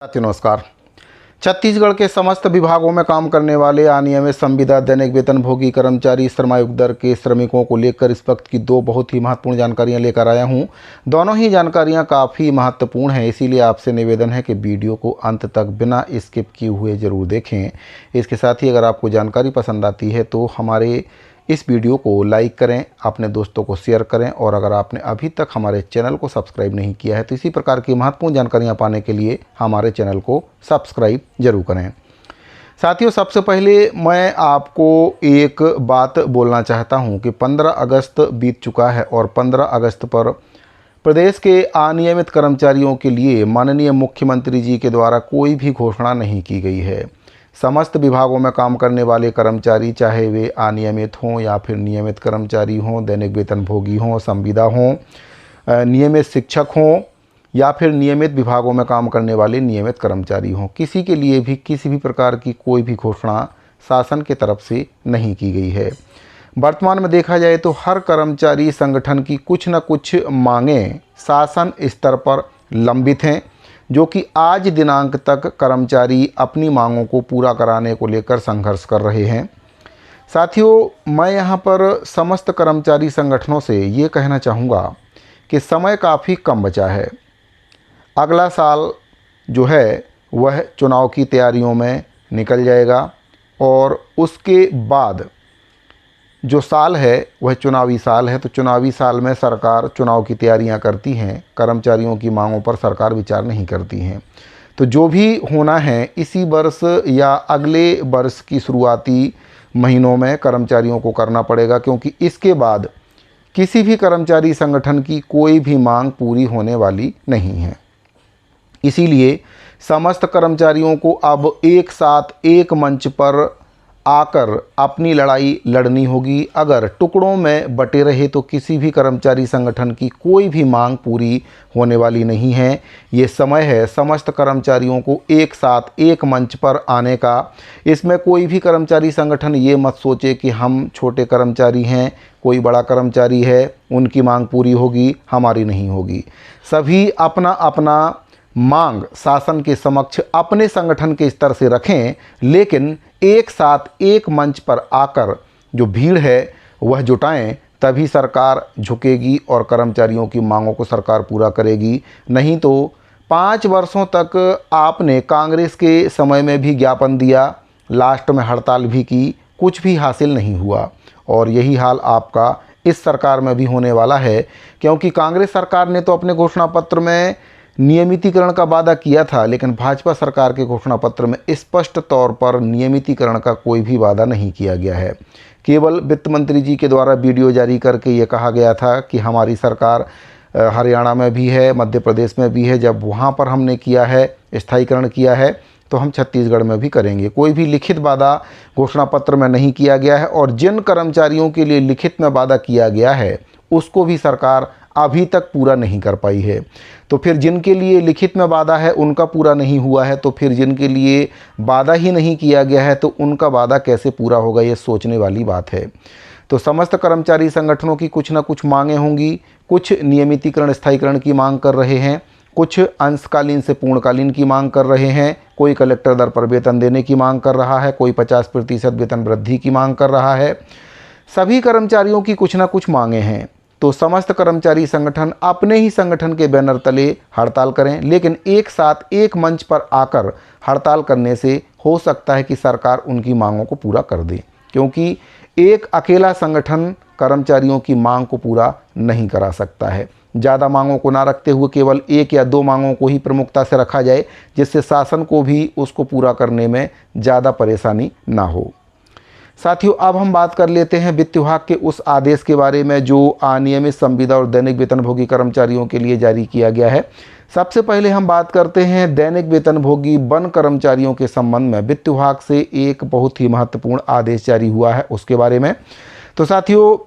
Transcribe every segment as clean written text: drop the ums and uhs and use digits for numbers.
साथियों नमस्कार। छत्तीसगढ़ के समस्त विभागों में काम करने वाले अनियमित संविदा दैनिक वेतनभोगी कर्मचारी श्रमायुक्त दर के श्रमिकों को लेकर इस वक्त की दो बहुत ही महत्वपूर्ण जानकारियां लेकर आया हूं। दोनों ही जानकारियां काफ़ी महत्वपूर्ण हैं, इसीलिए आपसे निवेदन है कि वीडियो को अंत तक बिना स्किप किए हुए ज़रूर देखें। इसके साथ ही अगर आपको जानकारी पसंद आती है तो हमारे इस वीडियो को लाइक करें, अपने दोस्तों को शेयर करें और अगर आपने अभी तक हमारे चैनल को सब्सक्राइब नहीं किया है तो इसी प्रकार की महत्वपूर्ण जानकारियां पाने के लिए हमारे चैनल को सब्सक्राइब जरूर करें। साथियों, सबसे पहले मैं आपको एक बात बोलना चाहता हूं कि 15 अगस्त बीत चुका है और 15 अगस्त पर प्रदेश के अनियमित कर्मचारियों के लिए माननीय मुख्यमंत्री जी के द्वारा कोई भी घोषणा नहीं की गई है। समस्त विभागों में काम करने वाले कर्मचारी, चाहे वे अनियमित हों या फिर नियमित कर्मचारी हों, दैनिक वेतनभोगी हों, संविदा हों, नियमित शिक्षक हों या फिर नियमित विभागों में काम करने वाले नियमित कर्मचारी हों, किसी के लिए भी किसी भी प्रकार की कोई भी घोषणा शासन की तरफ से नहीं की गई है। वर्तमान में देखा जाए तो हर कर्मचारी संगठन की कुछ न कुछ मांगें शासन स्तर पर लंबित हैं, जो कि आज दिनांक तक कर्मचारी अपनी मांगों को पूरा कराने को लेकर संघर्ष कर रहे हैं। साथियों, मैं यहां पर समस्त कर्मचारी संगठनों से ये कहना चाहूँगा कि समय काफ़ी कम बचा है। अगला साल जो है वह चुनाव की तैयारियों में निकल जाएगा और उसके बाद जो साल है वह चुनावी साल है। तो चुनावी साल में सरकार चुनाव की तैयारियां करती हैं, कर्मचारियों की मांगों पर सरकार विचार नहीं करती हैं। तो जो भी होना है इसी वर्ष या अगले वर्ष की शुरुआती महीनों में कर्मचारियों को करना पड़ेगा, क्योंकि इसके बाद किसी भी कर्मचारी संगठन की कोई भी मांग पूरी होने वाली नहीं है। इसीलिए समस्त कर्मचारियों को अब एक साथ एक मंच पर आकर अपनी लड़ाई लड़नी होगी। अगर टुकड़ों में बटे रहे तो किसी भी कर्मचारी संगठन की कोई भी मांग पूरी होने वाली नहीं है। ये समय है समस्त कर्मचारियों को एक साथ एक मंच पर आने का। इसमें कोई भी कर्मचारी संगठन ये मत सोचे कि हम छोटे कर्मचारी हैं, कोई बड़ा कर्मचारी है, उनकी मांग पूरी होगी, हमारी नहीं होगी। सभी अपना अपना मांग शासन के समक्ष अपने संगठन के स्तर से रखें, लेकिन एक साथ एक मंच पर आकर जो भीड़ है वह जुटाएं, तभी सरकार झुकेगी और कर्मचारियों की मांगों को सरकार पूरा करेगी। नहीं तो 5 वर्षों तक आपने कांग्रेस के समय में भी ज्ञापन दिया, लास्ट में हड़ताल भी की, कुछ भी हासिल नहीं हुआ और यही हाल आपका इस सरकार में भी होने वाला है। क्योंकि कांग्रेस सरकार ने तो अपने घोषणा पत्र में नियमितीकरण का वादा किया था, लेकिन भाजपा सरकार के घोषणा पत्र में स्पष्ट तौर पर नियमितीकरण का कोई भी वादा नहीं किया गया है। केवल वित्त मंत्री जी के द्वारा वीडियो जारी करके ये कहा गया था कि हमारी सरकार हरियाणा में भी है, मध्य प्रदेश में भी है, जब वहाँ पर हमने किया है, स्थायीकरण किया है, तो हम छत्तीसगढ़ में भी करेंगे। कोई भी लिखित वादा घोषणा पत्र में नहीं किया गया है और जिन कर्मचारियों के लिए लिखित में वादा किया गया है उसको भी सरकार अभी तक पूरा नहीं कर पाई है। तो फिर जिनके लिए लिखित में वादा है उनका पूरा नहीं हुआ है, तो फिर जिनके लिए वादा ही नहीं किया गया है तो उनका वादा कैसे पूरा होगा, ये सोचने वाली बात है। तो समस्त कर्मचारी संगठनों की कुछ ना कुछ मांगें होंगी। कुछ नियमितीकरण स्थायीकरण की मांग कर रहे हैं, कुछ अंशकालीन से पूर्णकालीन की मांग कर रहे हैं, कोई कलेक्टर दर पर वेतन देने की मांग कर रहा है, कोई 50% वेतन वृद्धि की मांग कर रहा है। सभी कर्मचारियों की कुछ ना कुछ मांगें हैं। तो समस्त कर्मचारी संगठन अपने ही संगठन के बैनर तले हड़ताल करें, लेकिन एक साथ एक मंच पर आकर हड़ताल करने से हो सकता है कि सरकार उनकी मांगों को पूरा कर दे, क्योंकि एक अकेला संगठन कर्मचारियों की मांग को पूरा नहीं करा सकता है। ज़्यादा मांगों को ना रखते हुए केवल 1 या 2 मांगों को ही प्रमुखता से रखा जाए, जिससे शासन को भी उसको पूरा करने में ज़्यादा परेशानी ना हो। साथियों, अब हम बात कर लेते हैं वित्त विभाग के उस आदेश के बारे में जो अनियमित संविदा और दैनिक वेतनभोगी कर्मचारियों के लिए जारी किया गया है। सबसे पहले हम बात करते हैं दैनिक वेतनभोगी वन कर्मचारियों के संबंध में वित्त विभाग से एक बहुत ही महत्वपूर्ण आदेश जारी हुआ है उसके बारे में। तो साथियों,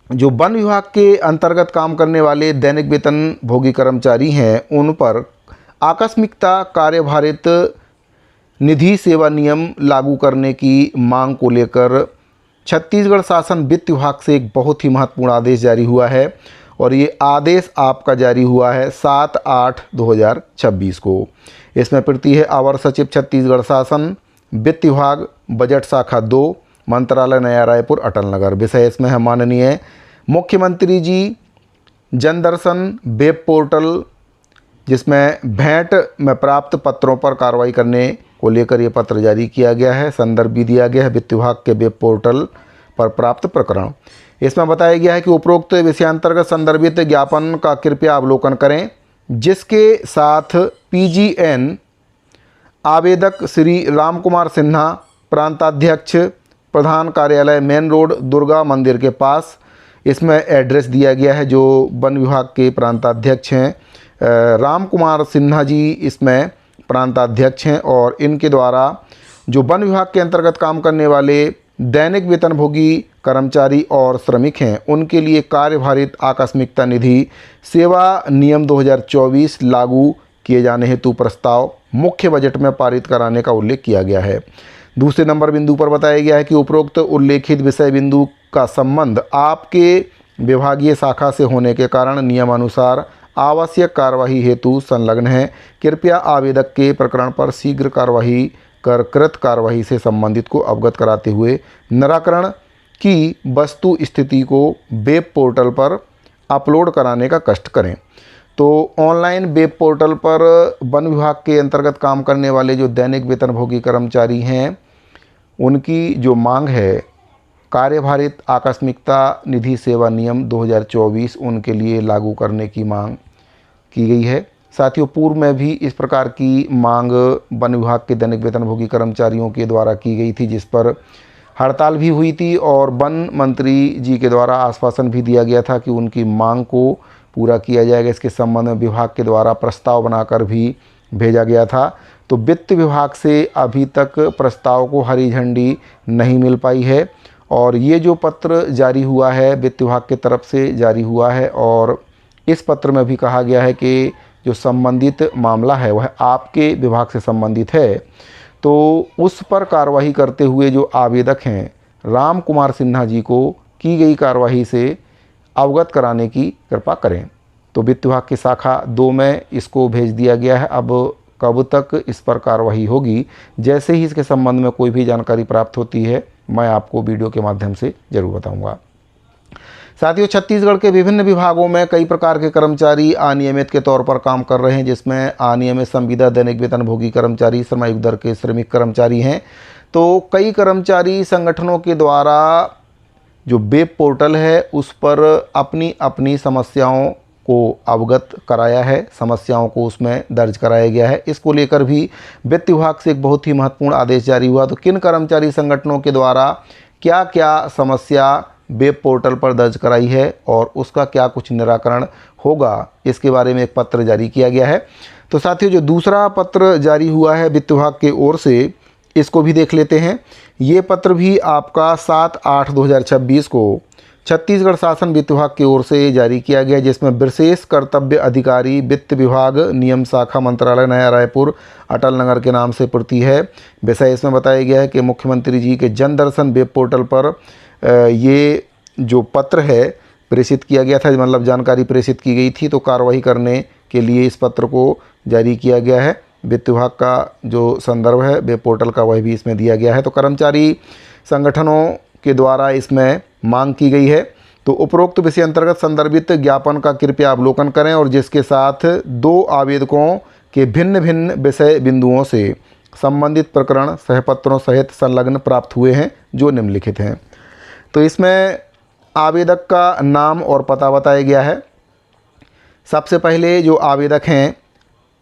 जो वन विभाग के अंतर्गत काम करने वाले दैनिक वेतनभोगी कर्मचारी हैं उन पर आकस्मिकता कार्यभारित निधि सेवा नियम लागू करने की मांग को लेकर छत्तीसगढ़ शासन वित्त विभाग से एक बहुत ही महत्वपूर्ण आदेश जारी हुआ है और ये आदेश आपका जारी हुआ है 7/8/2026 को। इसमें प्रति है अवर सचिव छत्तीसगढ़ शासन, वित्त विभाग, बजट शाखा 2, मंत्रालय नया रायपुर, अटल नगर। विषय इसमें है माननीय मुख्यमंत्री जी जन दर्शन वेब पोर्टल, जिसमें भेंट में प्राप्त पत्रों पर कार्रवाई करने को लेकर ये पत्र जारी किया गया है। संदर्भ भी दिया गया है वित्त विभाग के वेब पोर्टल पर प्राप्त प्रकरण। इसमें बताया गया है कि उपरोक्त विषयांतर्गत संदर्भित ज्ञापन का कृपया अवलोकन करें, जिसके साथ PGN आवेदक श्री राम कुमार सिन्हा, प्रांताध्यक्ष, प्रधान कार्यालय, मेन रोड, दुर्गा मंदिर के पास। इसमें एड्रेस दिया गया है। जो वन विभाग के प्रांताध्यक्ष हैं राम कुमार सिन्हा जी इसमें प्रांताध्यक्ष हैं, और इनके द्वारा जो वन विभाग के अंतर्गत काम करने वाले दैनिक वेतनभोगी कर्मचारी और श्रमिक हैं, उनके लिए कार्यभारित आकस्मिकता निधि सेवा नियम 2024 लागू किए जाने हेतु प्रस्ताव मुख्य बजट में पारित कराने का उल्लेख किया गया है। दूसरे नंबर बिंदु पर बताया गया है कि उपरोक्त उल्लेखित विषय बिंदु का संबंध आपके विभागीय शाखा से होने के कारण नियमानुसार आवश्यक कार्यवाही हेतु संलग्न है। कृपया आवेदक के प्रकरण पर शीघ्र कार्यवाही कर कृत कार्यवाही से संबंधित को अवगत कराते हुए निराकरण की वस्तु स्थिति को वेब पोर्टल पर अपलोड कराने का कष्ट करें। तो ऑनलाइन वेब पोर्टल पर वन विभाग के अंतर्गत काम करने वाले जो दैनिक वेतनभोगी कर्मचारी हैं, उनकी जो मांग है कार्यभारित आकस्मिकता निधि सेवा नियम 2024 उनके लिए लागू करने की मांग की गई है। साथियों, पूर्व में भी इस प्रकार की मांग वन विभाग के दैनिक वेतनभोगी कर्मचारियों के द्वारा की गई थी, जिस पर हड़ताल भी हुई थी और वन मंत्री जी के द्वारा आश्वासन भी दिया गया था कि उनकी मांग को पूरा किया जाएगा। इसके संबंध में विभाग के द्वारा प्रस्ताव बनाकर भी भेजा गया था। तो वित्त विभाग से अभी तक प्रस्ताव को हरी झंडी नहीं मिल पाई है, और ये जो पत्र जारी हुआ है वित्त विभाग की तरफ से जारी हुआ है, और इस पत्र में भी कहा गया है कि जो संबंधित मामला है वह आपके विभाग से संबंधित है, तो उस पर कार्रवाई करते हुए जो आवेदक हैं राम कुमार सिन्हा जी को की गई कार्रवाई से अवगत कराने की कृपा करें। तो वित्त विभाग की शाखा 2 में इसको भेज दिया गया है। अब कब तक इस पर कार्रवाई होगी, जैसे ही इसके संबंध में कोई भी जानकारी प्राप्त होती है मैं आपको वीडियो के माध्यम से जरूर बताऊंगा। साथियों, छत्तीसगढ़ के विभिन्न विभागों में कई प्रकार के कर्मचारी अनियमित के तौर पर काम कर रहे हैं, जिसमें अनियमित संविदा दैनिक वेतनभोगी कर्मचारी, श्रमायुक्त दर के श्रमिक कर्मचारी हैं। तो कई कर्मचारी संगठनों के द्वारा जो वेब पोर्टल है उस पर अपनी अपनी समस्याओं को अवगत कराया है, समस्याओं को उसमें दर्ज कराया गया है। इसको लेकर भी वित्त विभाग से एक बहुत ही महत्वपूर्ण आदेश जारी हुआ। तो किन कर्मचारी संगठनों के द्वारा क्या क्या समस्या वेब पोर्टल पर दर्ज कराई है और उसका क्या कुछ निराकरण होगा, इसके बारे में एक पत्र जारी किया गया है। तो साथियों, जो दूसरा पत्र जारी हुआ है वित्त विभाग की ओर से, इसको भी देख लेते हैं। ये पत्र भी आपका 7/8/2026 को छत्तीसगढ़ शासन वित्त विभाग की ओर से जारी किया गया, जिसमें विशेष कर्तव्य अधिकारी वित्त विभाग नियम शाखा मंत्रालय नया रायपुर अटल नगर के नाम से प्रति है। विषय इसमें बताया गया है कि मुख्यमंत्री जी के जन दर्शन वेब पोर्टल पर ये जो पत्र है प्रेषित किया गया था, मतलब जानकारी प्रेषित की गई थी। तो कार्रवाई करने के लिए इस पत्र को जारी किया गया है। वित्त विभाग का जो संदर्भ है वेब पोर्टल का वह भी इसमें दिया गया है। तो कर्मचारी संगठनों के द्वारा इसमें मांग की गई है। तो उपरोक्त विषय अंतर्गत संदर्भित ज्ञापन का कृपया अवलोकन करें, और जिसके साथ 2 आवेदकों के भिन्न भिन्न विषय बिंदुओं से संबंधित प्रकरण सहपत्रों सहित संलग्न प्राप्त हुए हैं, जो निम्नलिखित हैं। तो इसमें आवेदक का नाम और पता बताया गया है। सबसे पहले जो आवेदक हैं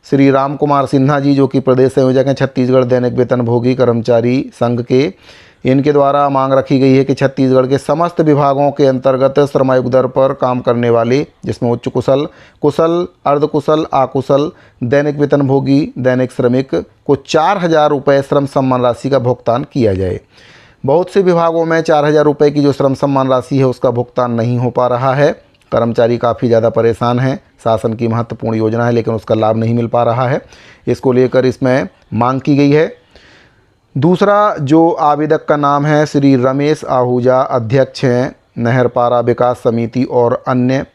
श्री राम कुमार सिन्हा जी, जो कि प्रदेश संयोजक हैं छत्तीसगढ़ दैनिक वेतनभोगी कर्मचारी संघ के। इनके द्वारा मांग रखी गई है कि छत्तीसगढ़ के समस्त विभागों के अंतर्गत श्रमायुक्त दर पर काम करने वाले, जिसमें उच्च कुशल, कुशल, अर्धकुशल, आकुशल, दैनिक वेतनभोगी, दैनिक श्रमिक को 4,000 रुपये श्रम सम्मान राशि का भुगतान किया जाए। बहुत से विभागों में 4,000 रुपये की जो श्रम सम्मान राशि है उसका भुगतान नहीं हो पा रहा है। कर्मचारी काफ़ी ज़्यादा परेशान हैं। शासन की महत्वपूर्ण योजना है लेकिन उसका लाभ नहीं मिल पा रहा है। इसको लेकर इसमें मांग की गई है। दूसरा जो आवेदक का नाम है श्री रमेश आहूजा, अध्यक्ष हैं नहरपारा विकास समिति और अन्य।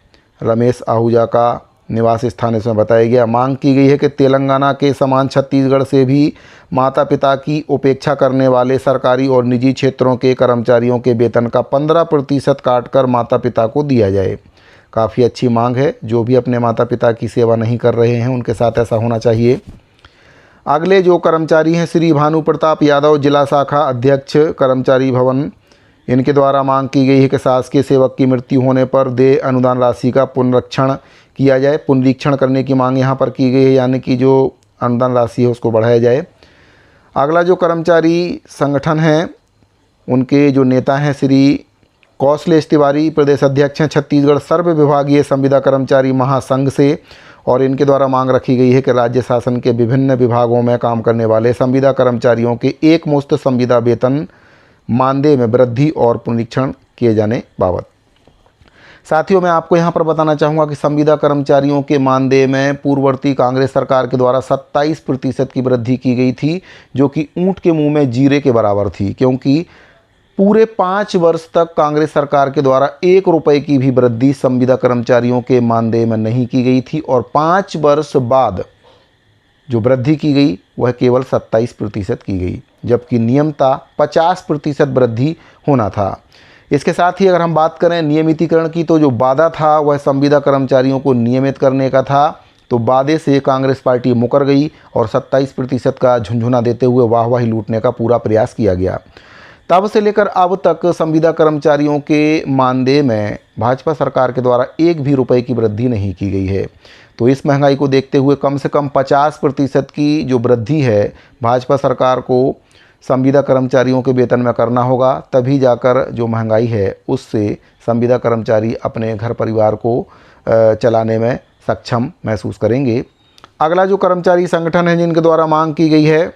रमेश आहूजा का निवास स्थान इसमें बताया गया। मांग की गई है कि तेलंगाना के समान छत्तीसगढ़ से भी माता पिता की उपेक्षा करने वाले सरकारी और निजी क्षेत्रों के कर्मचारियों के वेतन का 15% काटकर माता पिता को दिया जाए। काफ़ी अच्छी मांग है। जो भी अपने माता पिता की सेवा नहीं कर रहे हैं उनके साथ ऐसा होना चाहिए। अगले जो कर्मचारी हैं श्री भानु प्रताप यादव, जिला शाखा अध्यक्ष कर्मचारी भवन, इनके द्वारा मांग की गई है कि शासकीय सेवक की मृत्यु होने पर देय अनुदान राशि का पुनरीक्षण किया जाए। पुनरीक्षण करने की मांग यहाँ पर की गई है, यानी कि जो अनुदान राशि है उसको बढ़ाया जाए। अगला जो कर्मचारी संगठन है उनके जो नेता हैं श्री कौशलेश तिवारी, प्रदेश अध्यक्ष हैं छत्तीसगढ़ सर्व विभागीय संविदा कर्मचारी महासंघ से, और इनके द्वारा मांग रखी गई है कि राज्य शासन के विभिन्न विभागों में काम करने वाले संविदा कर्मचारियों के एकमुश्त संविदा वेतन मानदेय में वृद्धि और पुनरीक्षण किए जाने बाबत। साथियों, मैं आपको यहाँ पर बताना चाहूँगा कि संविदा कर्मचारियों के मानदेय में पूर्ववर्ती कांग्रेस सरकार के द्वारा 27% की वृद्धि की गई थी, जो कि ऊँट के मुँह में जीरे के बराबर थी, क्योंकि पूरे 5 वर्ष तक कांग्रेस सरकार के द्वारा 1 रुपये की भी वृद्धि संविदा कर्मचारियों के मानदेय में नहीं की गई थी, और 5 वर्ष बाद जो वृद्धि की गई वह केवल 27% की गई, जबकि नियमता 50% वृद्धि होना था। इसके साथ ही अगर हम बात करें नियमितीकरण की, तो जो वादा था वह संविदा कर्मचारियों को नियमित करने का था, तो वादे से कांग्रेस पार्टी मुकर गई और 27% का झुंझुना देते हुए वाहवाही लूटने का पूरा प्रयास किया गया। तब से लेकर अब तक संविदा कर्मचारियों के मानदेय में भाजपा सरकार के द्वारा 1 भी रुपये की वृद्धि नहीं की गई है। तो इस महंगाई को देखते हुए कम से कम 50% की जो वृद्धि है भाजपा सरकार को संविदा कर्मचारियों के वेतन में करना होगा, तभी जाकर जो महंगाई है उससे संविदा कर्मचारी अपने घर परिवार को चलाने में सक्षम महसूस करेंगे। अगला जो कर्मचारी संगठन है जिनके द्वारा मांग की गई है,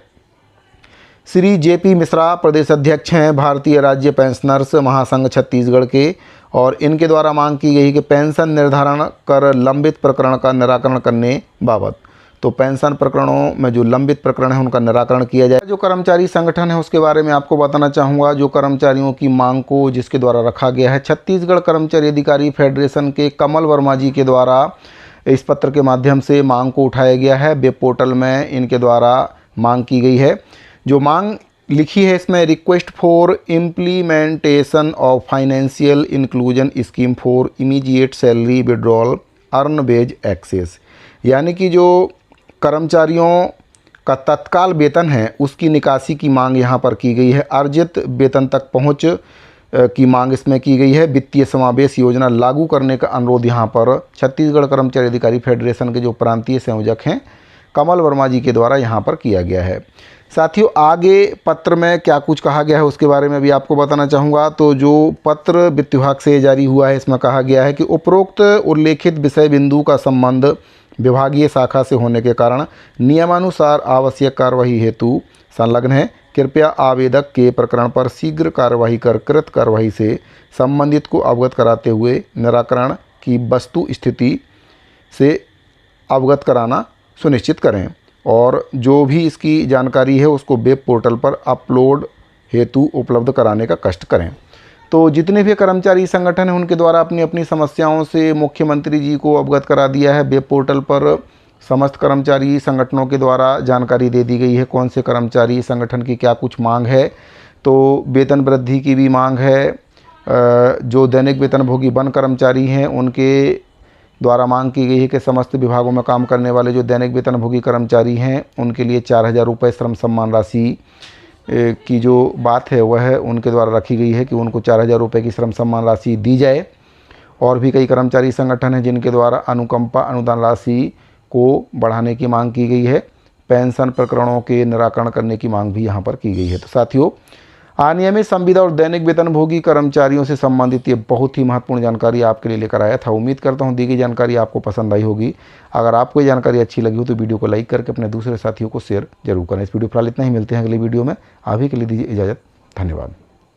श्री जेपी मिश्रा प्रदेश अध्यक्ष हैं भारतीय राज्य पेंशनर्स महासंघ छत्तीसगढ़ के, और इनके द्वारा मांग की गई कि पेंशन निर्धारण कर लंबित प्रकरण का निराकरण करने बाबत। तो पेंशन प्रकरणों में जो लंबित प्रकरण है उनका निराकरण किया जाए। जो कर्मचारी संगठन है उसके बारे में आपको बताना चाहूँगा। जो कर्मचारियों की मांग को जिसके द्वारा रखा गया है, छत्तीसगढ़ कर्मचारी अधिकारी फेडरेशन के कमल वर्मा जी के द्वारा इस पत्र के माध्यम से मांग को उठाया गया है। वेब पोर्टल में इनके द्वारा मांग की गई है। जो मांग लिखी है इसमें, request for implementation of financial inclusion scheme for immediate salary withdrawal earn wage access, यानी कि जो कर्मचारियों का तत्काल वेतन है उसकी निकासी की मांग यहाँ पर की गई है। अर्जित वेतन तक पहुँच की मांग इसमें की गई है। वित्तीय समावेश योजना लागू करने का अनुरोध यहाँ पर छत्तीसगढ़ कर्मचारी अधिकारी फेडरेशन के जो प्रांतीय संयोजक हैं कमल वर्मा जी के द्वारा यहाँ पर किया गया है। साथियों, आगे पत्र में क्या कुछ कहा गया है उसके बारे में भी आपको बताना चाहूँगा। तो जो पत्र वित्त विभाग से जारी हुआ है इसमें कहा गया है कि उपरोक्त उल्लेखित विषय बिंदु का संबंध विभागीय शाखा से होने के कारण नियमानुसार आवश्यक कार्यवाही हेतु संलग्न है। कृपया आवेदक के प्रकरण पर शीघ्र कार्यवाही कर कृत कार्यवाही से संबंधित को अवगत कराते हुए निराकरण की वस्तु स्थिति से अवगत कराना सुनिश्चित करें, और जो भी इसकी जानकारी है उसको वेब पोर्टल पर अपलोड हेतु उपलब्ध कराने का कष्ट करें। तो जितने भी कर्मचारी संगठन हैं उनके द्वारा अपनी अपनी समस्याओं से मुख्यमंत्री जी को अवगत करा दिया है। वेब पोर्टल पर समस्त कर्मचारी संगठनों के द्वारा जानकारी दे दी गई है कौन से कर्मचारी संगठन की क्या कुछ मांग है। तो वेतन वृद्धि की भी मांग है। जो दैनिक वेतनभोगी वन कर्मचारी हैं उनके द्वारा मांग की गई है कि समस्त विभागों में काम करने वाले जो दैनिक वेतनभोगी कर्मचारी हैं उनके लिए 4000 रुपये श्रम सम्मान राशि की जो बात है वह उनके द्वारा रखी गई है कि उनको 4000 रुपये की श्रम सम्मान राशि दी जाए। और भी कई कर्मचारी संगठन हैं जिनके द्वारा अनुकंपा अनुदान राशि को बढ़ाने की मांग की गई है। पेंशन प्रकरणों के निराकरण करने की मांग भी यहाँ पर की गई है। तो साथियों, अनियमित संविदा और दैनिक वेतनभोगी कर्मचारियों से संबंधित ये बहुत ही महत्वपूर्ण जानकारी आपके लिए लेकर आया था। उम्मीद करता हूँ दी गई जानकारी आपको पसंद आई होगी। अगर आपको ये जानकारी अच्छी लगी हो तो वीडियो को लाइक करके अपने दूसरे साथियों को शेयर जरूर करें। इस वीडियो फिलहाल इतना ही, मिलते हैं अगली वीडियो में। अभी के लिए दीजिए इजाज़त। धन्यवाद।